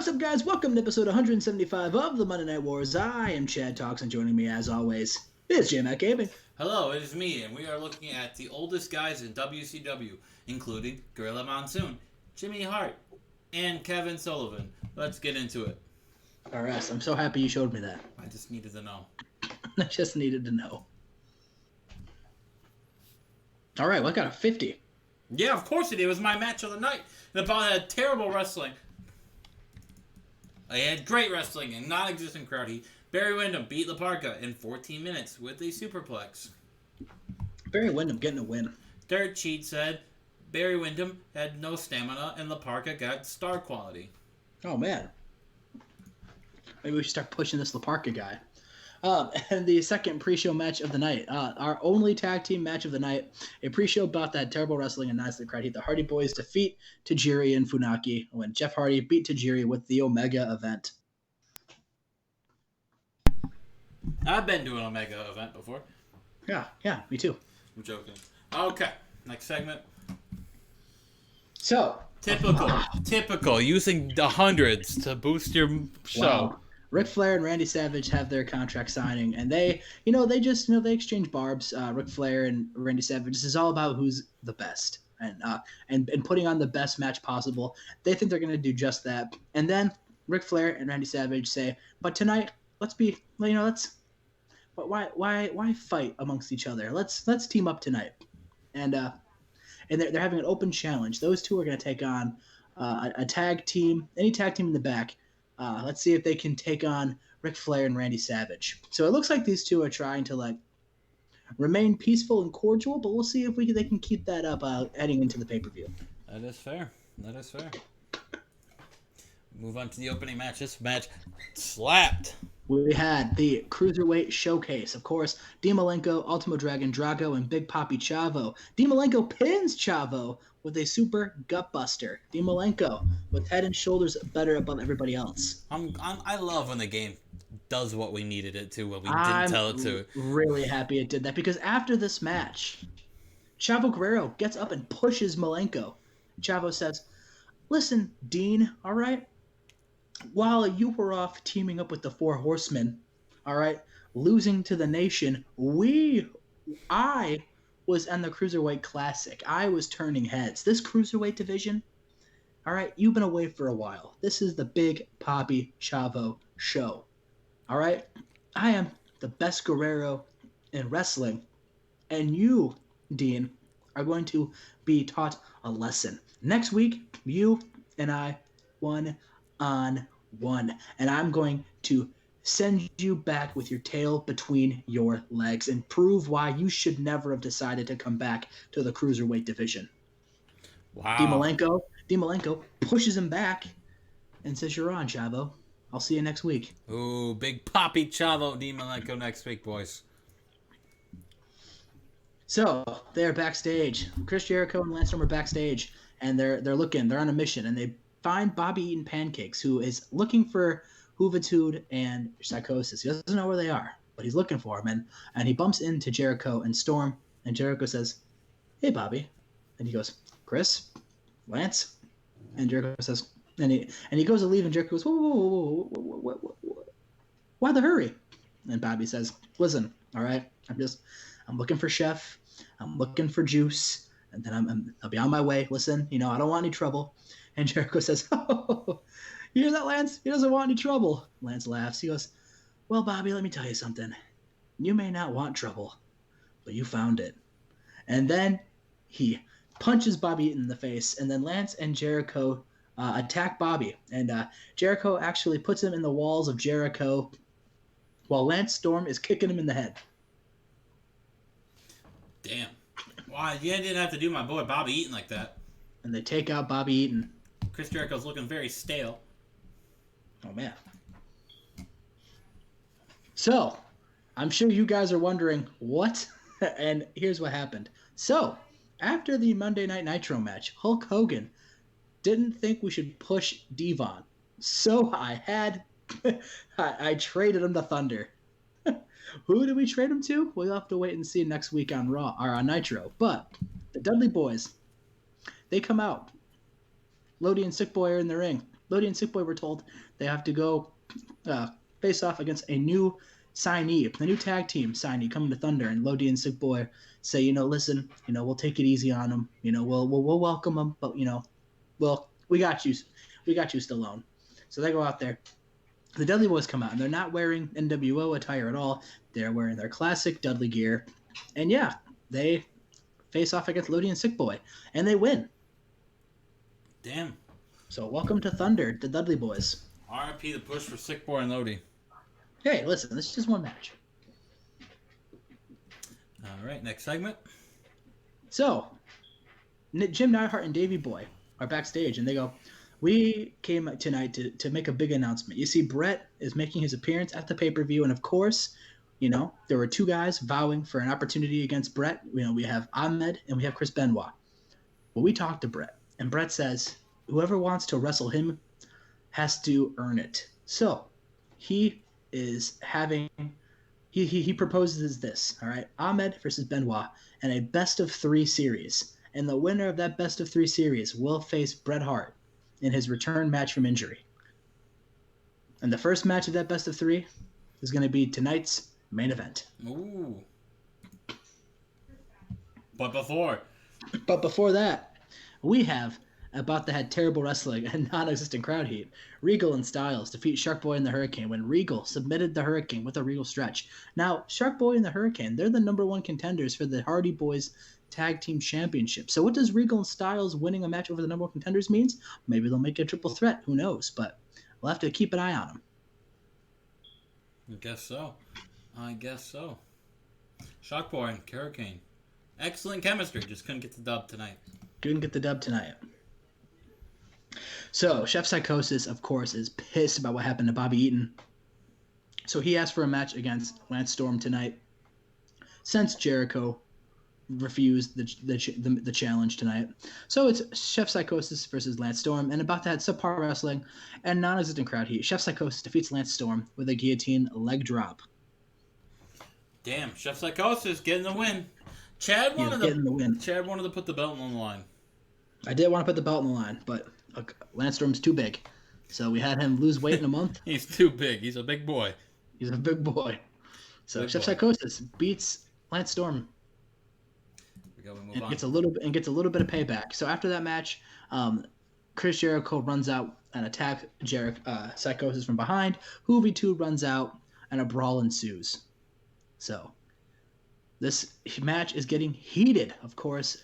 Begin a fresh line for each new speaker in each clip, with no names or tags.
What's up, guys? Welcome to episode 175 of the Monday Night Wars. I am Chad Talks, and joining me, as always, is J Mac Gaming.
Hello, it is me, and we are looking at the oldest guys in WCW, including Gorilla Monsoon, Jimmy Hart, and Kevin Sullivan. Let's get into it.
RS, I'm so happy you showed me that.
I just needed to know.
I just needed to know. All right, well, I got a 50.
Yeah, of course it did. It was my match of the night. And about had terrible wrestling. I had great wrestling and non-existent crowd heat. Barry Windham beat La Parka in 14 minutes with a superplex.
Barry Windham getting a win.
Dirt Sheet said Barry Windham had no stamina and La Parka got star quality.
Oh, man. Maybe we should start pushing this La Parka guy. And the second pre-show match of the night, our only tag team match of the night, a pre-show about that terrible wrestling and non-existent crowd heat. The Hardy Boys defeat Tajiri and Funaki when Jeff Hardy beat Tajiri with the Omega event.
I've been to an Omega event before.
Yeah, me too.
I'm joking. Okay, next segment.
So,
Typical. Using the hundreds to boost your show.
Wow. Ric Flair and Randy Savage have their contract signing, and they exchange barbs. Ric Flair and Randy Savage. This is all about who's the best, and putting on the best match possible. They think they're going to do just that, and then Ric Flair and Randy Savage say, "But tonight, why fight amongst each other? Let's team up tonight," and they're having an open challenge. Those two are going to take on a tag team, any tag team in the back. Let's see if they can take on Ric Flair and Randy Savage. So it looks like these two are trying to remain peaceful and cordial, but we'll see if they can keep that up heading into the pay-per-view.
That is fair. Move on to the opening match. This match slapped.
We had the Cruiserweight Showcase. Of course, Dean Malenko, Ultimo Dragon, Drago, and Big Papi Chavo. Dean Malenko pins Chavo with a super gutbuster. Dean Malenko with head and shoulders better above everybody else.
I love when the game does what we needed it to, what we didn't tell it to.
I'm really happy it did that, because after this match, Chavo Guerrero gets up and pushes Malenko. Chavo says, "Listen, Dean, all right? While you were off teaming up with the Four Horsemen, all right, losing to the Nation, I was in the Cruiserweight Classic. I was turning heads. This Cruiserweight division, all right, you've been away for a while. This is the Big Papi Chavo show, all right? I am the best Guerrero in wrestling, and you, Dean, are going to be taught a lesson. Next week, you and I, one-on-one, and I'm going to send you back with your tail between your legs and prove why you should never have decided to come back to the Cruiserweight division."
Wow.
Dean Malenko pushes him back and says, "You're on, Chavo. I'll see you next week."
Ooh, Big Papi Chavo, Dean Malenko next week, boys.
So they're backstage. Chris Jericho and Lance Storm are backstage, and they're on a mission, and they find Bobby Eaton Pancakes, who is looking for Juventud and Psychosis. He doesn't know where they are, but he's looking for them, and he bumps into Jericho and Storm, and Jericho says, "Hey, Bobby," and he goes, "Chris, Lance," and Jericho says, and he goes to leave, and Jericho goes, "Whoa, why the hurry?" And Bobby says, "Listen, all right, I'm looking for Chef, I'm looking for Juice, and then I'll be on my way. Listen, I don't want any trouble." And Jericho says, "Oh, you hear that, Lance? He doesn't want any trouble." Lance laughs. He goes, "Well, Bobby, let me tell you something. You may not want trouble, but you found it." And then he punches Bobby Eaton in the face, and then Lance and Jericho attack Bobby. And Jericho actually puts him in the walls of Jericho while Lance Storm is kicking him in the head.
Damn. Wow, you didn't have to do my boy Bobby Eaton like that.
And they take out Bobby Eaton.
Chris Jericho's looking very stale.
Oh, man. So, I'm sure you guys are wondering, what? And here's what happened. So, after the Monday Night Nitro match, Hulk Hogan didn't think we should push Devon. So I traded him to Thunder. Who did we trade him to? We'll have to wait and see next week on Raw or on Nitro. But the Dudley Boys, they come out. Lodi and Sick Boy are in the ring. Lodi and Sick Boy were told they have to go face off against a new signee, a new tag team signee coming to Thunder, and Lodi and Sick Boy say, listen, we'll take it easy on them, we'll welcome them, but we got you Stallone. So they go out there. The Dudley Boys come out, and they're not wearing NWO attire at all. They're wearing their classic Dudley gear, and yeah, they face off against Lodi and Sick Boy, and they win.
Damn.
So welcome to Thunder, the Dudley Boys.
R.I.P. the push for Sick Boy and Lodi.
Hey, listen, this is just one match.
All right, next segment.
So, Jim Neidhart and Davey Boy are backstage, and they go, we came tonight to make a big announcement. You see, Brett is making his appearance at the pay-per-view, and of course, there were two guys vowing for an opportunity against Brett. We have Ahmed and we have Chris Benoit. Well, we talked to Brett, and Brett says, whoever wants to wrestle him has to earn it. So, he is having he proposes this, all right? Ahmed versus Benoit in a best of 3 series. And the winner of that best of 3 series will face Bret Hart in his return match from injury. And the first match of that best of 3 is going to be tonight's main event.
Ooh. But before
that, we have about to have terrible wrestling and non-existent crowd heat. Regal and Styles defeat Shark Boy and the Hurricane when Regal submitted the Hurricane with a Regal stretch. Now, Shark Boy and the Hurricane, they're the number 1 contenders for the Hardy Boys Tag Team Championship. So what does Regal and Styles winning a match over the number 1 contenders means? Maybe they'll make a triple threat. Who knows? But we'll have to keep an eye on them.
I guess so. Shark Boy and Hurricane. Excellent chemistry. Just couldn't get the dub tonight. So, Chef Psychosis, of course, is pissed about what happened to Bobby Eaton. So he asked for a match against Lance Storm tonight. Since Jericho refused the challenge tonight. So it's Chef Psychosis versus Lance Storm, and about that subpar wrestling and non-existent crowd heat. Chef Psychosis defeats Lance Storm with a guillotine leg drop. Damn, Chef Psychosis getting the win. Chad wanted to put the belt on the line.
I did want to put the belt on the line, but Lance Storm's too big. So we had him lose weight in a month.
He's too big. He's a big boy.
So Chef Psychosis beats Lance Storm. And gets a little bit of payback. So after that match, Chris Jericho runs out and attacks Psychosis from behind. Juventud runs out and a brawl ensues. So this match is getting heated. Of course,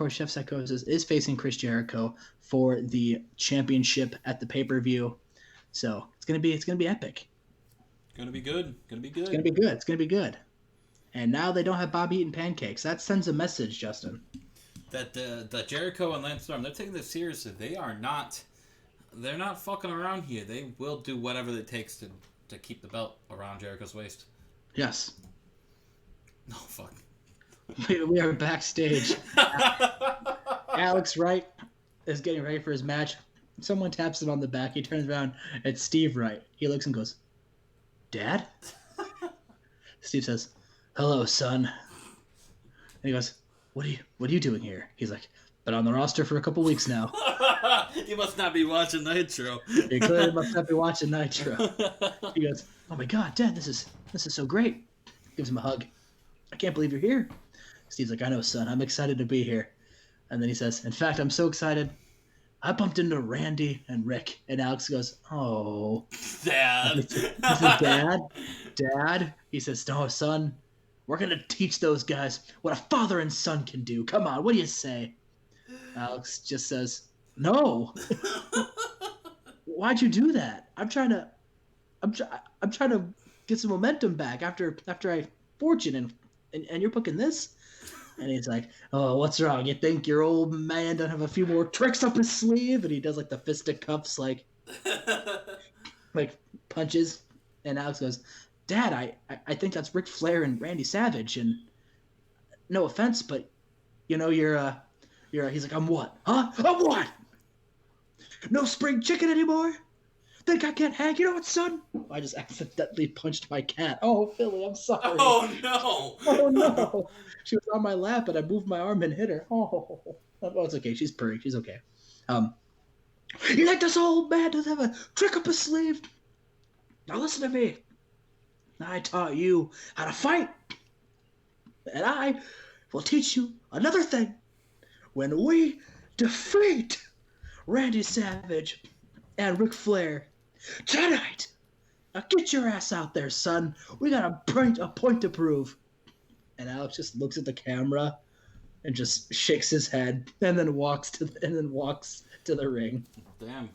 Chef Psychosis is facing Chris Jericho for the championship at the pay-per-view. So it's gonna be epic.
Gonna be good.
It's gonna be good. And now they don't have Bobby eating pancakes. That sends a message, Justin.
That Jericho and Lance Storm, they're taking this seriously. They're not fucking around here. They will do whatever it takes to keep the belt around Jericho's waist.
Yes.
No, fuck.
We are backstage. Alex Wright is getting ready for his match. Someone taps him on the back. He turns around. It's Steve Wright. He looks and goes, "Dad?" Steve says, "Hello, son." And he goes, What are you doing here?" He's like, "Been on the roster for a couple weeks now."
You must not be watching Nitro.
He clearly must not be watching Nitro. He goes, "Oh my God, Dad, this is so great." Gives him a hug. "I can't believe you're here." Steve's like, "I know, son. I'm excited to be here." And then he says, "In fact, I'm so excited. I bumped into Randy and Rick." And Alex goes, "Oh,
Dad."
He says, Dad. He says, "No, son. We're going to teach those guys what a father and son can do. Come on, what do you say?" Alex just says, "No." "Why'd you do that? I'm trying to get some momentum back after I fortune and you're booking this." And he's like, "Oh, what's wrong? You think your old man doesn't have a few more tricks up his sleeve?" And he does like the fisticuffs, like punches. And Alex goes, "Dad, I think that's Ric Flair and Randy Savage. And no offense, but you're he's like, I'm what? Huh? I'm what? No spring chicken anymore? Think I can't hang? You know what, son?" I just accidentally punched my cat. Oh, Philly, I'm sorry.
Oh, no.
Oh, no. She was on my lap, and I moved my arm and hit her. Oh, it's okay. She's purring. She's okay. You think this old man doesn't have a trick up his sleeve? Now listen to me. I taught you how to fight. And I will teach you another thing. When we defeat Randy Savage and Ric Flair tonight, now get your ass out there, son. We got a point to prove. And Alex just looks at the camera and just shakes his head and then walks to the ring.
Damn.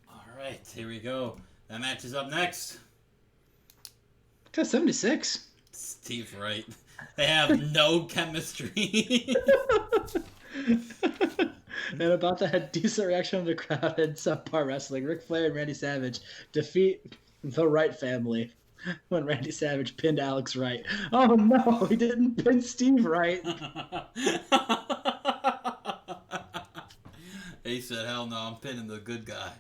All right, here we go. That match is up next.
Got 76.
Steve Wright. They have no chemistry.
And about that decent reaction from the crowd in subpar wrestling, Ric Flair and Randy Savage defeat the Wright family when Randy Savage pinned Alex Wright. Oh no, he didn't pin Steve Wright.
He said, hell no, I'm pinning the good guy.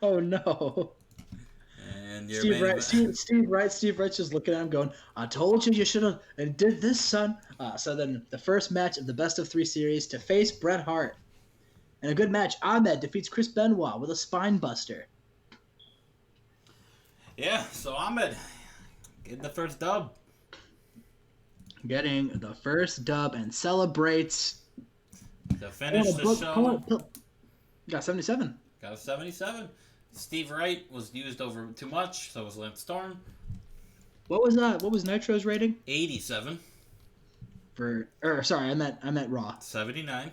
Oh no.
And
Steve Wright's just looking at him going, I told you should have and did this, son. So then the first match of the best of 3 series to face Bret Hart. And a good match, Ahmed defeats Chris Benoit with a spine buster.
Yeah, so Ahmed getting the first dub.
Getting the first dub and celebrates.
To finish the show.
Got 77.
Got a 77. Steve Wright was used over too much, so was Lance Storm.
What was Nitro's rating?
87.
I meant Raw.
79.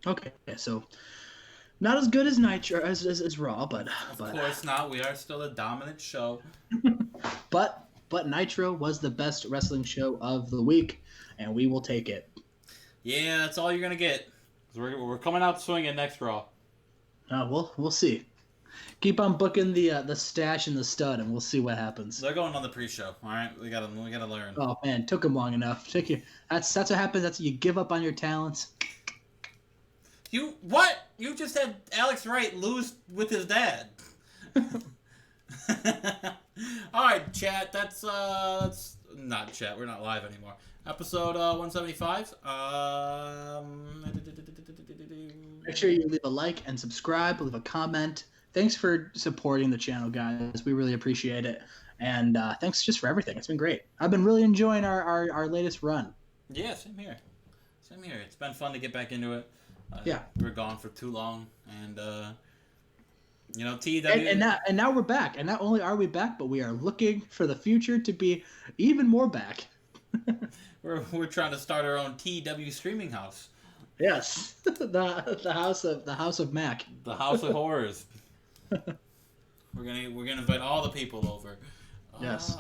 Okay, so not as good as Nitro as Raw, but
Of course not. We are still a dominant show.
but Nitro was the best wrestling show of the week, and we will take it.
Yeah, that's all you're gonna get. We're coming out swinging next Raw.
We'll see. Keep on booking the stash and the stud, and we'll see what happens.
They're going on the pre-show. All right, we gotta learn.
Oh man, took them long enough. That's what happens. That's you give up on your talents.
You what? You just had Alex Wright lose with his dad. All right, chat. That's not chat. We're not live anymore. Episode 175.
Make sure you leave a like and subscribe. Leave a comment. Thanks for supporting the channel, guys. We really appreciate it. And thanks just for everything. It's been great. I've been really enjoying our latest run.
Yeah, same here. Same here. It's been fun to get back into it.
Yeah.
We were gone for too long. And, TW...
And now we're back. And not only are we back, but we are looking for the future to be even more back.
We're trying to start our own TW streaming house.
Yes. the house of Mac.
The House of Horrors. We're gonna invite all the people over.
Yes.